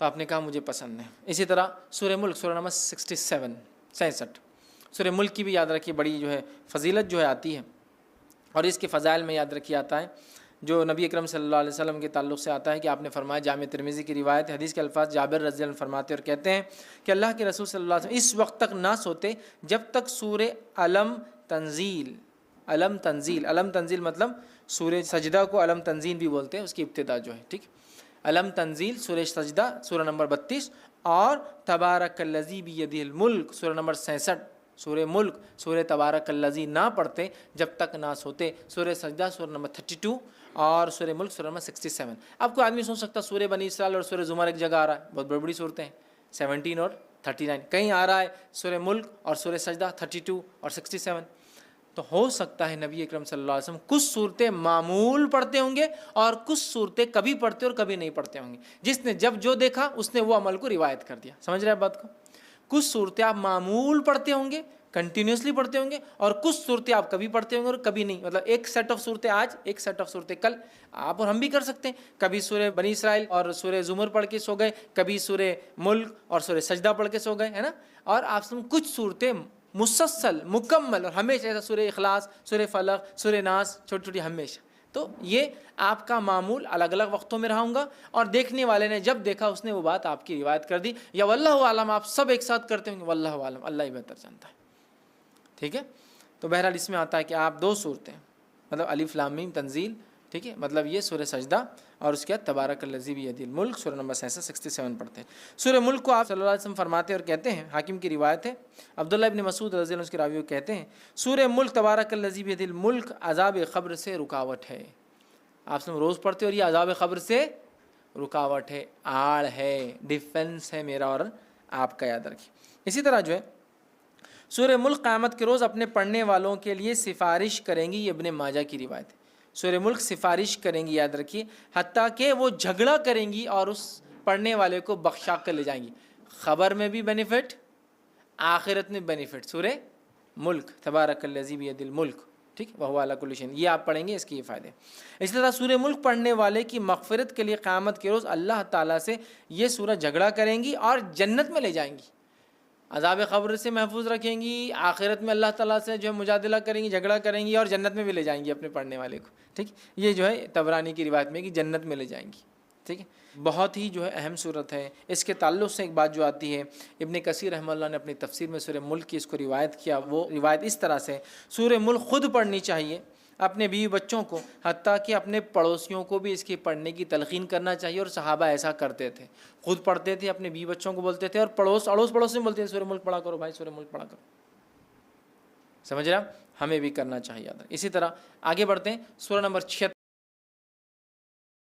तो आपने कहा मुझे पसंद है। इसी तरह सूरह मुल्क सूरह नंबर 67 सूरह मुल्क की भी याद रखिए, बड़ी जो है फजीलत जो है आती है, और इसके फ़ज़ाइल में याद रखिए आता है जो नबी अकरम सल्लल्लाहु अलैहि वसल्लम के ताल्लुक़ से आता है कि आपने फरमाया, जामे तिरमिज़ी की रिवायत, हदीस के अल्फाज जाबिर रज़ी अल्लाह अन्हु फरमाते और कहते हैं कि अल्लाह के रसूल सल्लल्लाहु अलैहि वसल्लम इस वक्त तक ना सोते जब तक सूरह अलम तंजील मतलब सूरह सजदा को अलम तंजील भी बोलते हैं, उसकी इब्तिदा जो है, ठीक, अलम तंजील सूरह सजदा सूरह नंबर 32 और तबारकल्लज़ी बियदिहिल मुल्क सूरह नंबर 66, सूरह मुल्क सूरह तबारकल्लज़ी ना पढ़ते जब तक ना सोते, सूरह सजदा सूरह नंबर 32 और सूरह मुल्क सूरह नंबर 67। अब कोई आदमी सोच सकता है सूरह बनी इसराइल और सूरह ज़ुमर एक जगह आ रहा है, बहुत बड़ी बड़ी सूरतें हैं 17 और 39, कहीं आ रहा है सूरह मुल्क और सूरह सजदा 32 और 67। तो हो सकता है नबी अकरम सल्लल्लाहु अलैहि वसल्लम कुछ सूरतें मामूल पढ़ते होंगे और कुछ सूरतें कभी पढ़ते और कभी नहीं पढ़ते होंगे। जिसने जब जो देखा उसने वो अमल को रिवायत कर दिया। समझ रहे हैं बात को? कुछ सूरतें आप मामूल पढ़ते होंगे, कंटिन्यूसली पढ़ते होंगे, और कुछ सूरतें आप कभी पढ़ते होंगे और कभी नहीं। मतलब एक सेट ऑफ सूरतें आज, एक सेट ऑफ सूरतें कल। आप और हम भी कर सकते हैं, कभी सूरह बनी इसराइल और सूरह ज़ुमर पढ़ के सो गए, कभी सूरह मुल्क और सूरह सजदा पढ़ के सो गए, है ना। और आप सब कुछ सूरतें मुसलसल मुकम्मल और हमेशा, ऐसा सूरह इखलास, सूरह फलक, सूरह नास, छोटी छोटी हमेशा। तो ये आपका मामूल अलग अलग वक्तों में रहा होगा, और देखने वाले ने जब देखा उसने वो बात आपकी रिवायत कर दी, या वल्लाहु आलम आप सब एक साथ करते होंगे, वल्लाहु आलम, अल्लाह ही बेहतर जानता है, ठीक है। तो बहरहाल इसमें आता है कि आप दो सूरतें, मतलब अलिफ लाम मीम तंजील, ठीक है, मतलब ये सूरह सजदा और उसके बाद तबारकल्लज़ी बियदिहिल मुल्क सूरह नंबर 67 पढ़ते हैं। सूरह मुल्क को आप सल्लल्लाहु अलैहि वसल्लम फरमाते हैं और कहते हैं, हाकिम की रिवायत है, अब्दुल्लाह इब्न मसूद रज़ी अल्लाह अन्हु उसके रावी कहते हैं, सूरह मुल्क तबारकल्लज़ी बियदिहिल मुल्क अज़ाब क़ब्र से रुकावट है। आप सब रोज़ पढ़ते हो और ये अज़ाब क़ब्र से रुकावट है, आड़ है, डिफेंस है मेरा और आपका, याद रखिए। इसी तरह जो है सूरह मुल्क क़यामत के रोज़ अपने पढ़ने वालों के लिए सिफारिश करेंगी, ये इब्न माजा की रिवायत है। सूरह मुल्क सिफारिश करेंगी, याद रखिए, हत्ता कि वो झगड़ा करेंगी और उस पढ़ने वाले को बख्शा कर ले जाएंगी। ख़बर में भी बेनिफिट, आखिरत में बेनिफिट। सूरह मुल्क तबारकल्लज़ी बियदिहिल मुल्क, ठीक, वहुवा अला कुल्लि शैइन, ये आप पढ़ेंगे, इसके ये फ़ायदे। इसी तरह सूरह मुल्क पढ़ने वाले की मग़फ़िरत के लिए क़यामत के रोज़ अल्लाह ताला से ये सूरह झगड़ा करेंगी और जन्नत में ले जाएंगी, अज़ाब क़ब्र से महफूज रखेंगी, आखिरत में अल्लाह ताला से जो है मुजादिला करेंगी, झगड़ा करेंगी, और जन्नत में भी ले जाएंगी अपने पढ़ने वाले को, ठीक। ये जो है तबरानी की रिवायत में कि जन्नत में ले जाएंगी, ठीक है। बहुत ही जो है अहम सूरत है। इसके ताल्लुक़ से एक बात जो आती है, इब्न कसीर रहमतुल्लाह ने अपनी तफसीर में सूरह मुल्क की इसको रिवायत किया। वो रिवायत इस तरह से, सूरह मुल्क ख़ुद पढ़नी चाहिए अपने बीवी बच्चों को, हत्ता कि अपने पड़ोसियों को भी इसके पढ़ने की तलक़ीन करना चाहिए, और सहाबा ऐसा करते थे, खुद पढ़ते थे, अपने बीवी बच्चों को बोलते थे, और अड़ोस पड़ोस में बोलते थे सूरह मुल्क पढ़ा करो भाई, सूरह मुल्क पढ़ा करो। समझ रहे, हमें भी करना चाहिए याद। इसी तरह आगे बढ़ते हैं, सूरह नंबर 76